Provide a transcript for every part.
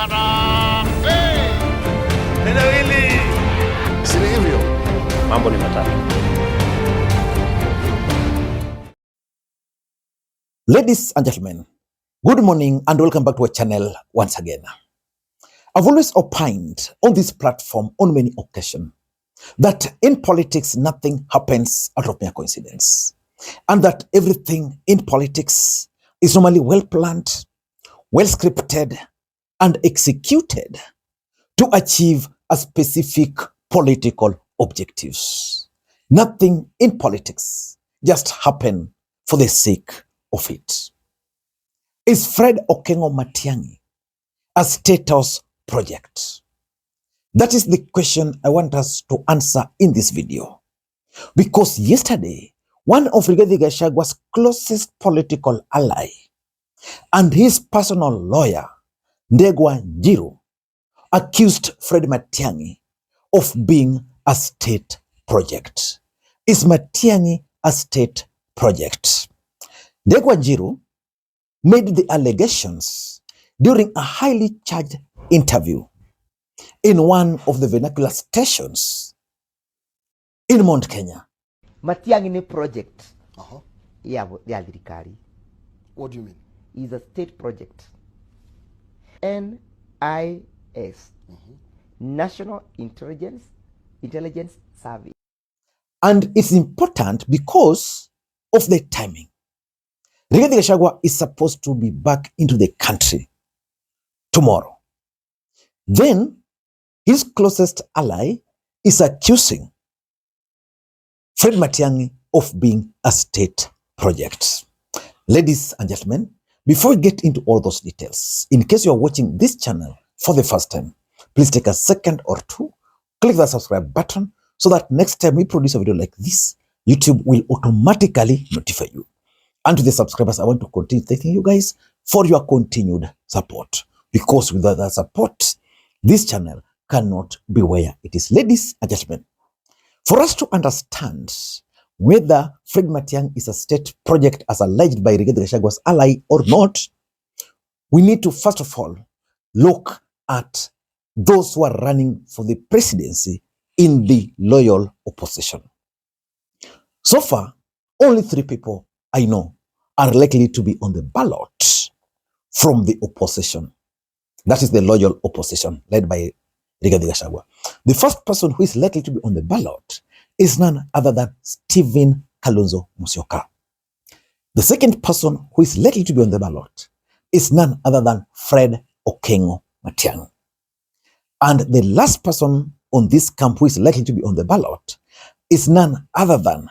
Harambee! Neno hili si hivyo, mambo ni matatu. Ladies and gentlemen, good morning and welcome back to our channel once again. I've always opined on this platform on many occasions that in politics nothing happens out of mere coincidence, and that everything in politics is normally well planned, well scripted, and executed to achieve a specific political objectives. Nothing in politics just happen for the sake of it. Is Fred Okengo Matiang'i a status project? That is the question I want us to answer in this video. Because yesterday, one of Rigathi Gachagua's closest political ally and his personal lawyer, Njiru, accused Fred Matiang'i of being a state project. Is Matiang'i a state project? Njiru made the allegations during a highly charged interview in one of the vernacular stations in Mount Kenya. Matiang'i project. Yeah, thirikari. What do you mean? Is a state project. NIS, National Intelligence Service. And it's important because of the timing. Rigathi Gachagua is supposed to be back into the country tomorrow. Then his closest ally is accusing Fred Matiang'i of being a state project. Ladies and gentlemen, before we get into all those details, in case you are watching this channel for the first time, please take a second or two, click the subscribe button so that next time we produce a video like this, YouTube will automatically notify you. And to the subscribers, I want to continue thanking you guys for your continued support. Because without that support, this channel cannot be where it is. Ladies and gentlemen, for us to understand whether Fred Matiang'i is a state project as alleged by Rigathi Gachagua's ally or not, we need to first of all look at those who are running for the presidency in the loyal opposition. So far, only 3 people I know are likely to be on the ballot from the opposition. That is the loyal opposition led by Rigathi Gachagua. The first person who is likely to be on the ballot is none other than Stephen Kalonzo Musyoka. The second person who is likely to be on the ballot is none other than Fred Okengo Matiang'i. And the last person on this camp who is likely to be on the ballot is none other than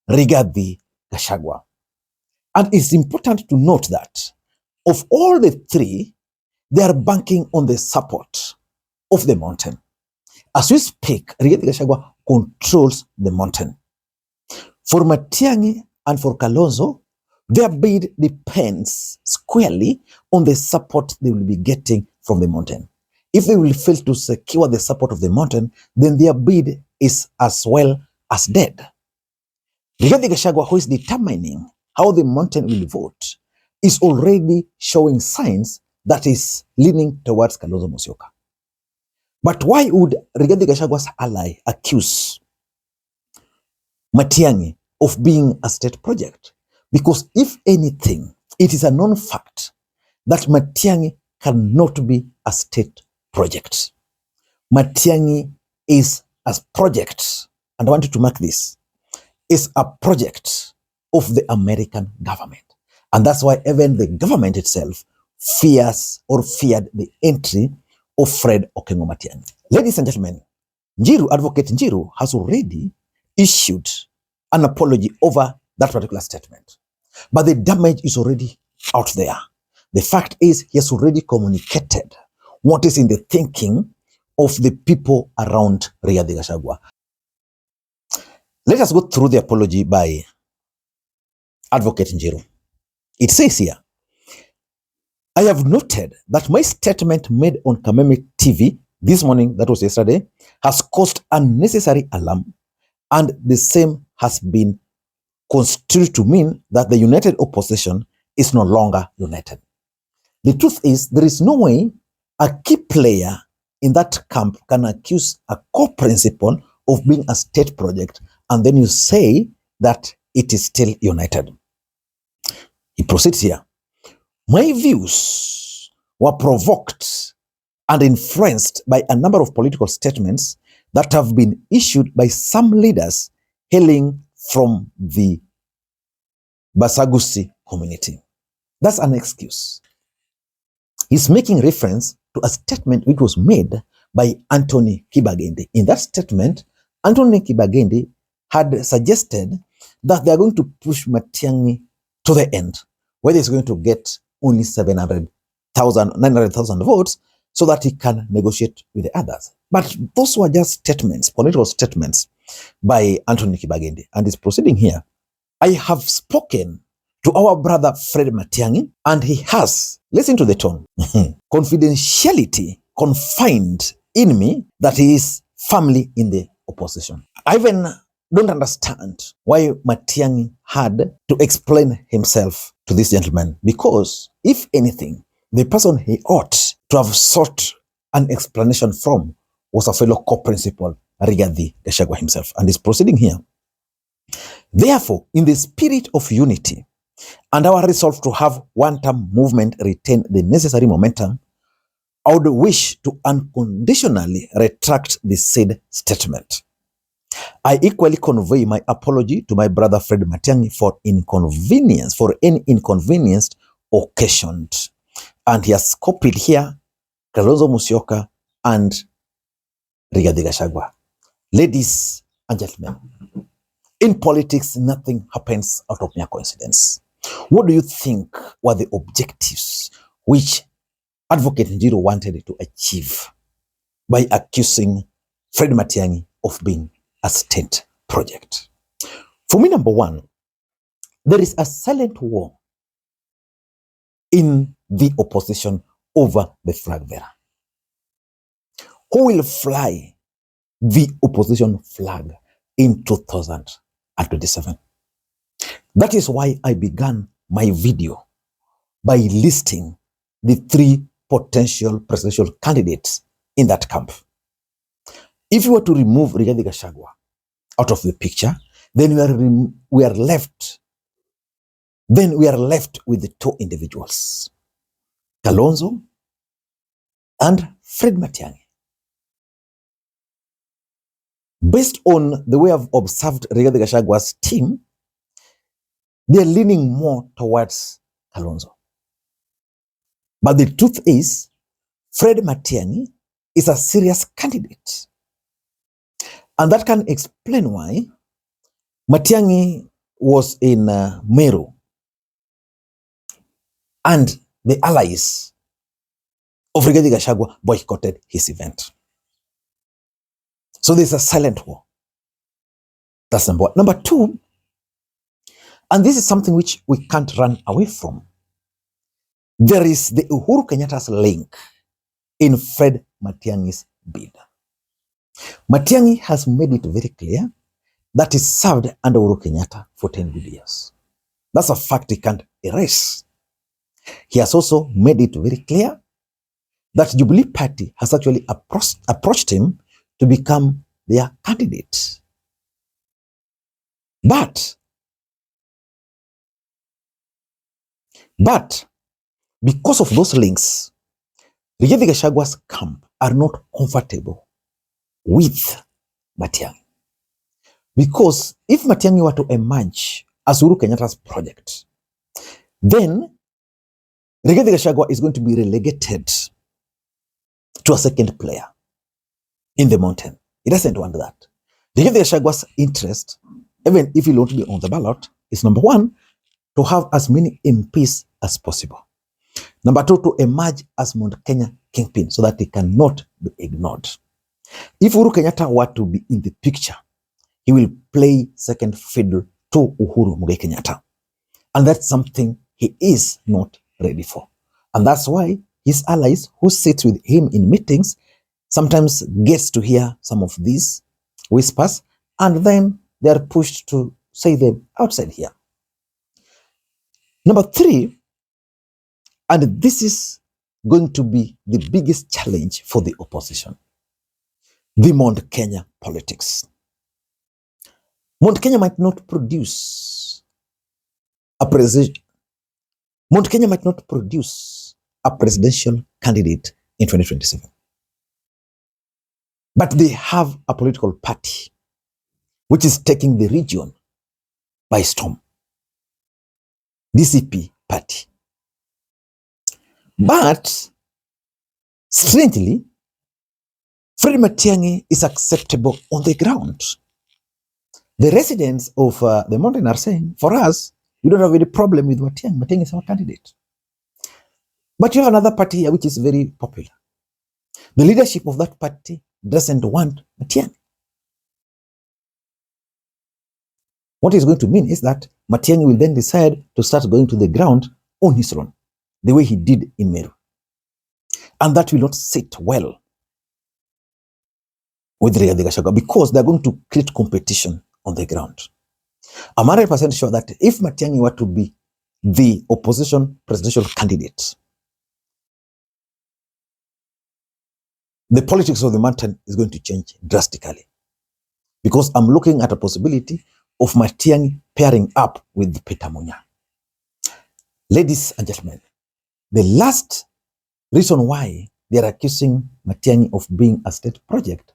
Rigathi Gachagua. And it's important to note that of all the 3, they are banking on the support of the mountain. As we speak, Rigathi Gachagua controls the mountain. For Matiang'i and for Kalonzo, their bid depends squarely on the support they will be getting from the mountain. If they will fail to secure the support of the mountain, then their bid is as well as dead. Rigathi Gachagua, who is determining how the mountain will vote, is already showing signs that is leaning towards Kalonzo Musyoka. But why would Rigathi Gachagua's ally accuse Matiang'i of being a state project? Because if anything, it is a known fact that Matiang'i cannot be a state project. Matiang'i is a project, and I want you to mark this, is a project of the American government. And that's why even the government itself fears or feared the entry of Fred Okengo Matiang'i. Ladies and gentlemen, Advocate Njiru has already issued an apology over that particular statement. But the damage is already out there. The fact is he has already communicated what is in the thinking of the people around Rigathi Gachagua. Let us go through the apology by Advocate Njiru. It says here, I have noted that my statement made on Kameme TV this morning, that was yesterday, has caused unnecessary alarm, and the same has been construed to mean that the united opposition is no longer united. The truth is, there is no way a key player in that camp can accuse a co-principal of being a state project, and then you say that it is still united. He proceeds here. My views were provoked and influenced by a number of political statements that have been issued by some leaders hailing from the Basagusi community. That's an excuse. He's making reference to a statement which was made by Anthony Kibagende. In that statement, Anthony Kibagende had suggested that they are going to push Matiang'i to the end, whether he's going to get only 900,000 votes so that he can negotiate with the others. But those were just statements, political statements by Anthony Kibagende. And he's proceeding here. I have spoken to our brother Fred Matiang'i, and he has, listen to the tone, confidentiality confined in me that he is firmly in the opposition. I even don't understand why Matiang'i had to explain himself to this gentleman, because if anything, the person he ought to have sought an explanation from was a fellow co-principal, Rigathi Gachagua himself. And he's proceeding here. Therefore, in the spirit of unity and our resolve to have one-term movement retain the necessary momentum, I would wish to unconditionally retract the said statement. I equally convey my apology to my brother Fred Matiang'i for any inconvenience occasioned. And he has copied here Kalonzo Musyoka and Rigathi Gachagua. Ladies and gentlemen, in politics, nothing happens out of mere coincidence. What do you think were the objectives which Advocate Njiru wanted to achieve by accusing Fred Matiang'i of being a state project? For me, number one, there is a silent war in the opposition over the flag bearer. Who will fly the opposition flag in 2027? That is why I began my video by listing the three potential presidential candidates in that camp. If you were to remove Rigathi Gachagua out of the picture, then we are left with the two individuals, Kalonzo and Fred Matiang'i. Based on the way I've observed Rigathi Gachagua's team, they're leaning more towards Kalonzo. But the truth is, Fred Matiang'i is a serious candidate. And that can explain why Matiang'i was in Meru and the allies of Rigathi Gachagua boycotted his event. So there's a silent war. That's number one. Number two, and this is something which we can't run away from, there is the Uhuru Kenyatta's link in Fred Matiang'i's bid. Matiang'i has made it very clear that he served under Uhuru Kenyatta for 10 good years. That's a fact he can't erase. He has also made it very clear that Jubilee Party has actually approached him to become their candidate. But because of those links, Rigathi Gachagua's camp are not comfortable with Matiang'i. Because if Matiang'i were to emerge as Uhuru Kenyatta's project, then Rigathi Gachagua is going to be relegated to a second player in the mountain. He doesn't want that. Rigathi Gachagua's interest, even if he won't be on the ballot, is number one, to have as many MPs as possible. Number two, to emerge as Mount Kenya kingpin so that he cannot be ignored. If Uhuru Kenyatta were to be in the picture, he will play second fiddle to Uhuru Kenyatta. And that's something he is not ready for. And that's why his allies who sit with him in meetings sometimes gets to hear some of these whispers, and then they are pushed to say them outside here. Number three, and this is going to be the biggest challenge for the opposition? The Mount Kenya politics. Mount Kenya might not produce a presidential candidate in 2027. But they have a political party which is taking the region by storm. DCP party. But strangely, Fred Matiang'i is acceptable on the ground. The residents of the mountain are saying, for us, we don't have any problem with Matiang'i. Matiang'i is our candidate. But you have another party here which is very popular. The leadership of that party doesn't want Matiang'i. What is going to mean is that Matiang'i will then decide to start going to the ground on his own, the way he did in Meru. And that will not sit well with Rigathi Gachagua because they're going to create competition on the ground. I'm 100% sure that if Matiang'i were to be the opposition presidential candidate, the politics of the mountain is going to change drastically. Because I'm looking at a possibility of Matiang'i pairing up with Peter Munya. Ladies and gentlemen, the last reason why they are accusing Matiang'i of being a state project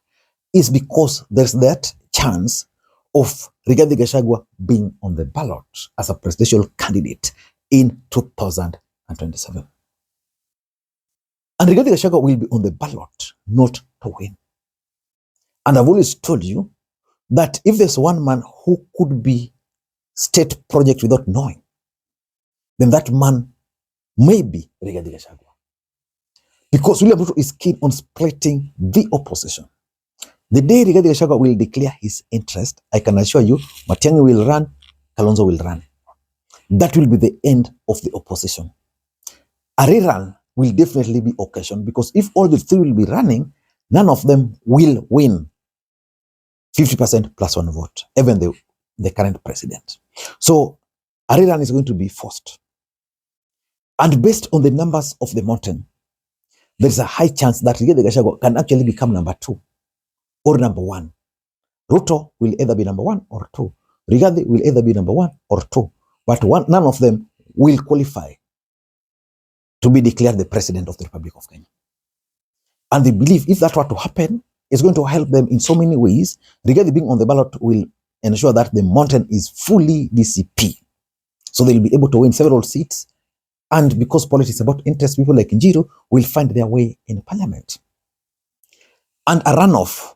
is because there's that chance of Rigathi Gachagua being on the ballot as a presidential candidate in 2027. And Rigathi Gachagua will be on the ballot not to win. And I've always told you that if there's one man who could be state project without knowing, then that man may be Rigathi Gachagua. Because William Ruto is keen on splitting the opposition. The day Rigathi Gachagua will declare his interest, I can assure you, Matiang'i will run, Kalonzo will run. That will be the end of the opposition. A rerun will definitely be occasioned because if all the three will be running, none of them will win 50% plus one vote, even the current president. So a rerun is going to be forced. And based on the numbers of the mountain, there is a high chance that Rigathi Gachagua can actually become number 2 or number 1. Ruto will either be number 1 or 2. Rigathi will either be number 1 or 2. But none of them will qualify to be declared the president of the Republic of Kenya. And they believe if that were to happen, it's going to help them in so many ways. Rigathi being on the ballot will ensure that the mountain is fully DCP. So they'll be able to win several seats. And because politics is about interest, people like Njiru will find their way in parliament. And a runoff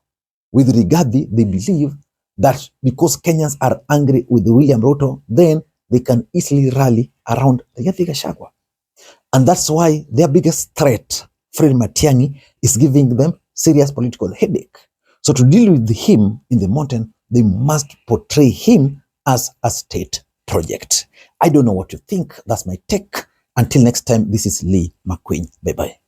with Rigathi, they believe that because Kenyans are angry with William Ruto, then they can easily rally around Rigathi Gachagua. And that's why their biggest threat, Fred Matiang'i, is giving them serious political headache. So to deal with him in the mountain, they must portray him as a state project. I don't know what you think. That's my take. Until next time, this is Lee Makwiny. Bye-bye.